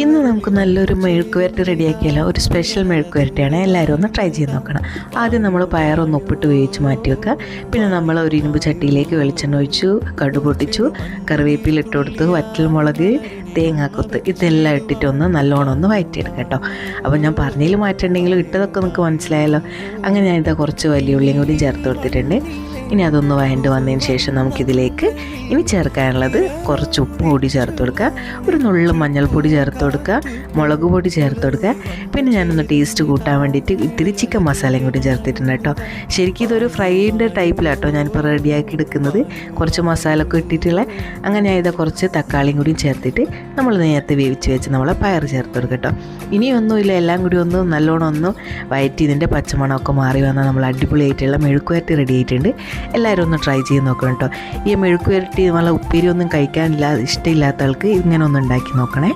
ഇന്ന് നമുക്ക് നല്ലൊരു മെഴുക്ക് വരട്ടി റെഡിയാക്കിയാലോ. ഒരു സ്പെഷ്യൽ മെഴുക്ക് വരട്ടിയാണ്, എല്ലാവരും ഒന്ന് ട്രൈ ചെയ്ത് നോക്കണം. ആദ്യം നമ്മൾ പയറൊന്ന് ഉപ്പിട്ട് വേവിച്ച് മാറ്റി വെക്കുക. പിന്നെ നമ്മൾ ഒരു ഇരുമ്പ് ചട്ടിയിലേക്ക് വെളിച്ചെണ്ണ ഒഴിച്ചു, കടുക് പൊട്ടിച്ചു, കറിവേപ്പില ഇട്ട് കൊടുത്ത്, വറ്റൽമുളക്, തേങ്ങാക്കൊത്ത് ഇതെല്ലാം ഇട്ടിട്ടൊന്ന് നല്ലോണം ഒന്ന് വഴറ്റിയെടുക്കാം കേട്ടോ. അപ്പോൾ ഞാൻ പറഞ്ഞതിൽ മാറ്റുണ്ടെങ്കിലും ഇട്ടതൊക്കെ നിങ്ങൾക്ക് മനസ്സിലായല്ലോ. അങ്ങനെ ഞാനിതാ കുറച്ച് വലിയ ഉള്ളിയും കൂടി ചേർത്ത് കൊടുത്തിട്ടുണ്ട്. ഇനി അതൊന്ന് വഴണ്ട് വന്നതിന് ശേഷം നമുക്കിതിലേക്ക് ഇനി ചേർക്കാനുള്ളത് കുറച്ച് ഉപ്പ് കൂടി ചേർത്ത് കൊടുക്കുക, ഒരു നുള്ളു മഞ്ഞൾപ്പൊടി ചേർത്ത് കൊടുക്കുക, മുളക് പൊടി ചേർത്ത് കൊടുക്കുക. പിന്നെ ഞാനൊന്ന് ടേസ്റ്റ് കൂട്ടാൻ വേണ്ടിയിട്ട് ഇത്തിരി ചിക്കൻ മസാലയും കൂടി ചേർത്തിട്ടുണ്ട് കേട്ടോ. ശരിക്കും ഇതൊരു ഫ്രൈൻ്റെ ടൈപ്പിലാട്ടോ ഞാനിപ്പോൾ റെഡിയാക്കി എടുക്കുന്നത്, കുറച്ച് മസാല ഒക്കെ ഇട്ടിട്ടുള്ള. അങ്ങനെ ഞാൻ ഇതാ കുറച്ച് തക്കാളിയും കൂടി ചേർത്തിട്ട് നമ്മൾ നേരത്തെ വേവിച്ച് വെച്ച് നമ്മളെ പയർ ചേർത്ത് കൊടുക്കുക കേട്ടോ. ഇനിയൊന്നുമില്ല, എല്ലാം കൂടി ഒന്ന് നല്ലോണം ഒന്ന് വയറ്റി ഇതിൻ്റെ പച്ചമണമൊക്കെ മാറി വന്നാൽ നമ്മൾ അടിപൊളിയായിട്ടുള്ള മെഴുക്ക് വരട്ടി റെഡി ആയിട്ടുണ്ട്. എല്ലാവരും ഒന്ന് ട്രൈ ചെയ്ത് നോക്കണം കേട്ടോ. ഈ മെഴുക്ക് വരട്ടി നമ്മളെ ഉപ്പേരി ഒന്നും കഴിക്കാനില്ല ഇഷ്ടമില്ലാത്ത ആൾക്ക് ഇങ്ങനെ ഒന്ന് ഉണ്ടാക്കി നോക്കണേ.